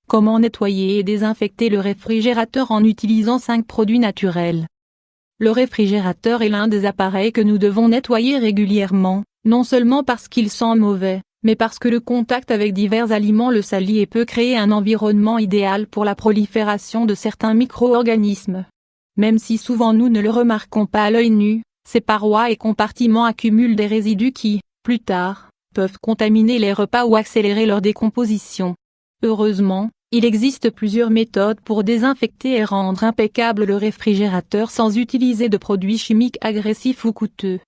Comment nettoyer et désinfecter le réfrigérateur en utilisant 5 produits naturels. Le réfrigérateur est l'un des appareils que nous devons nettoyer régulièrement, non seulement parce qu'il sent mauvais, mais parce que le contact avec divers aliments le salit et peut créer un environnement idéal pour la prolifération de certains micro-organismes. Même si souvent nous ne le remarquons pas à l'œil nu, ces parois et compartiments accumulent des résidus qui, plus tard, peuvent contaminer les repas ou accélérer leur décomposition. Heureusement, il existe plusieurs méthodes pour désinfecter et rendre impeccable le réfrigérateur sans utiliser de produits chimiques agressifs ou coûteux.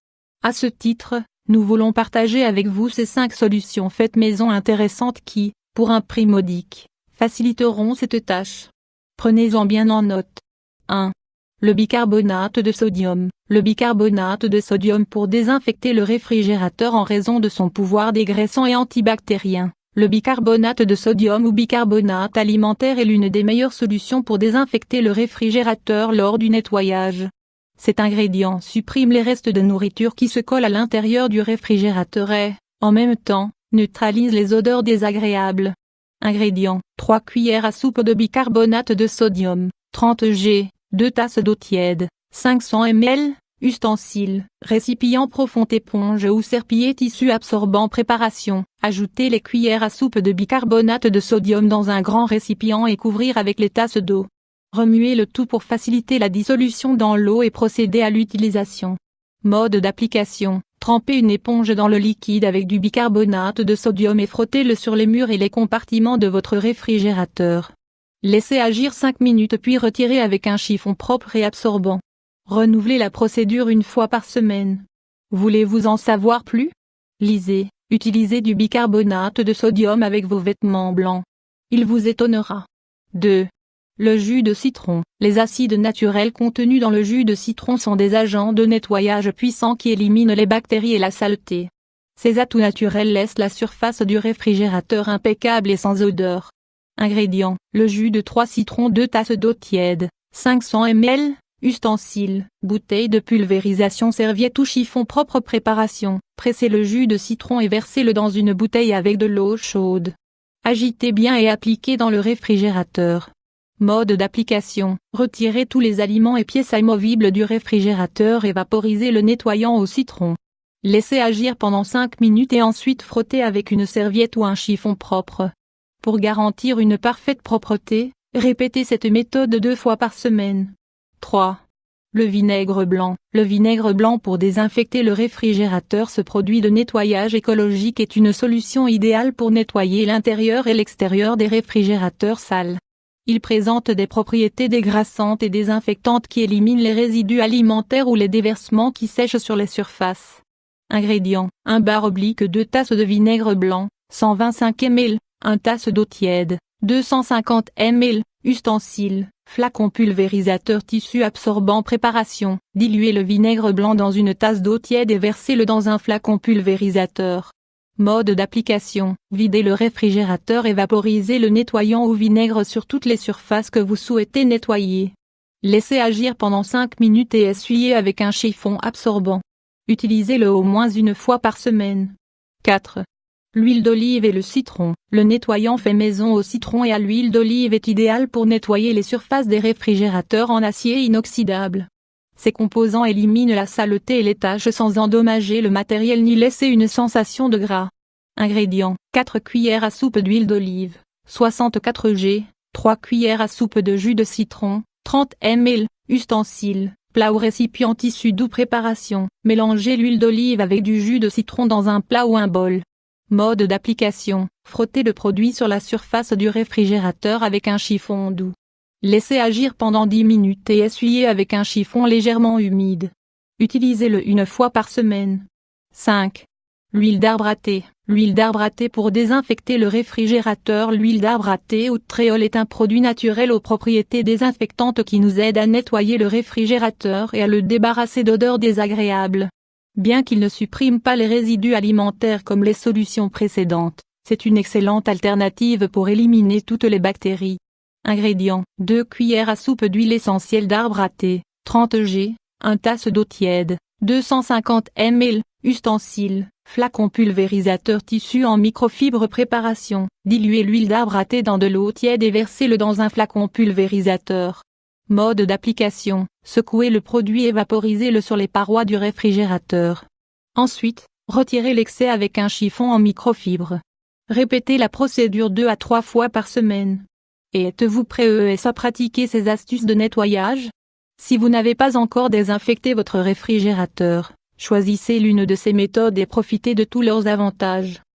À ce titre, nous voulons partager avec vous ces 5 solutions faites maison intéressantes qui, pour un prix modique, faciliteront cette tâche. Prenez-en bien en note. 1. Le bicarbonate de sodium. Le bicarbonate de sodium pour désinfecter le réfrigérateur en raison de son pouvoir dégraissant et antibactérien. Le bicarbonate de sodium ou bicarbonate alimentaire est l'une des meilleures solutions pour désinfecter le réfrigérateur lors du nettoyage. Cet ingrédient supprime les restes de nourriture qui se collent à l'intérieur du réfrigérateur et, en même temps, neutralise les odeurs désagréables. Ingrédients: 3 cuillères à soupe de bicarbonate de sodium, 30 g, 2 tasses d'eau tiède, 500 ml, ustensiles, récipient profond éponge ou serpillier tissu absorbant préparation. Ajoutez les cuillères à soupe de bicarbonate de sodium dans un grand récipient et couvrir avec les tasses d'eau. Remuez le tout pour faciliter la dissolution dans l'eau et procéder à l'utilisation. Mode d'application: trempez une éponge dans le liquide avec du bicarbonate de sodium et frottez-le sur les murs et les compartiments de votre réfrigérateur. Laissez agir 5 minutes puis retirez avec un chiffon propre et absorbant. Renouvelez la procédure une fois par semaine. Voulez-vous en savoir plus? Lisez, utilisez du bicarbonate de sodium avec vos vêtements blancs. Il vous étonnera. 2. Le jus de citron. Les acides naturels contenus dans le jus de citron sont des agents de nettoyage puissants qui éliminent les bactéries et la saleté. Ces atouts naturels laissent la surface du réfrigérateur impeccable et sans odeur. Ingrédients: le jus de 3 citrons, 2 tasses d'eau tiède, 500 ml, ustensiles, bouteille de pulvérisation, serviette ou chiffon propre. Préparation: pressez le jus de citron et versez-le dans une bouteille avec de l'eau chaude. Agitez bien et appliquez dans le réfrigérateur. Mode d'application: retirez tous les aliments et pièces amovibles du réfrigérateur et vaporisez le nettoyant au citron. Laissez agir pendant 5 minutes et ensuite frottez avec une serviette ou un chiffon propre. Pour garantir une parfaite propreté, répétez cette méthode 2 fois par semaine. 3. Le vinaigre blanc. Le vinaigre blanc pour désinfecter le réfrigérateur. Ce produit de nettoyage écologique est une solution idéale pour nettoyer l'intérieur et l'extérieur des réfrigérateurs sales. Il présente des propriétés dégrassantes et désinfectantes qui éliminent les résidus alimentaires ou les déversements qui sèchent sur les surfaces. Ingrédients: 1 bar-oblique 2 tasses de vinaigre blanc, 125 ml, 1 tasse d'eau tiède, 250 ml, ustensiles, flacon pulvérisateur tissu absorbant. Préparation: diluez le vinaigre blanc dans une tasse d'eau tiède et versez-le dans un flacon pulvérisateur. Mode d'application: videz le réfrigérateur et vaporisez le nettoyant au vinaigre sur toutes les surfaces que vous souhaitez nettoyer. Laissez agir pendant 5 minutes et essuyez avec un chiffon absorbant. Utilisez-le au moins une fois par semaine. 4. L'huile d'olive et le citron. Le nettoyant fait maison au citron et à l'huile d'olive est idéal pour nettoyer les surfaces des réfrigérateurs en acier inoxydable. Ces composants éliminent la saleté et les taches sans endommager le matériel ni laisser une sensation de gras. Ingrédients: 4 cuillères à soupe d'huile d'olive, 64 g, 3 cuillères à soupe de jus de citron, 30 ml, ustensiles, plat ou récipient tissu doux. Préparation: mélangez l'huile d'olive avec du jus de citron dans un plat ou un bol. Mode d'application: frottez le produit sur la surface du réfrigérateur avec un chiffon doux. Laissez agir pendant 10 minutes et essuyez avec un chiffon légèrement humide. Utilisez-le une fois par semaine. 5. L'huile d'arbre à thé. L'huile d'arbre à thé pour désinfecter le réfrigérateur. L'huile d'arbre à thé ou de tréole est un produit naturel aux propriétés désinfectantes qui nous aide à nettoyer le réfrigérateur et à le débarrasser d'odeurs désagréables. Bien qu'il ne supprime pas les résidus alimentaires comme les solutions précédentes, c'est une excellente alternative pour éliminer toutes les bactéries. Ingrédients: 2 cuillères à soupe d'huile essentielle d'arbre à thé, 30 g, 1 tasse d'eau tiède, 250 ml, ustensiles, Flacon pulvérisateur tissu en microfibre. Préparation: diluer l'huile d'arbre à thé dans de l'eau tiède et versez-le dans un flacon pulvérisateur. Mode d'application: secouez le produit et vaporisez-le sur les parois du réfrigérateur. Ensuite, retirez l'excès avec un chiffon en microfibre. Répétez la procédure 2 à 3 fois par semaine. Et êtes-vous prêt à pratiquer ces astuces de nettoyage? Si vous n'avez pas encore désinfecté votre réfrigérateur, choisissez l'une de ces méthodes et profitez de tous leurs avantages.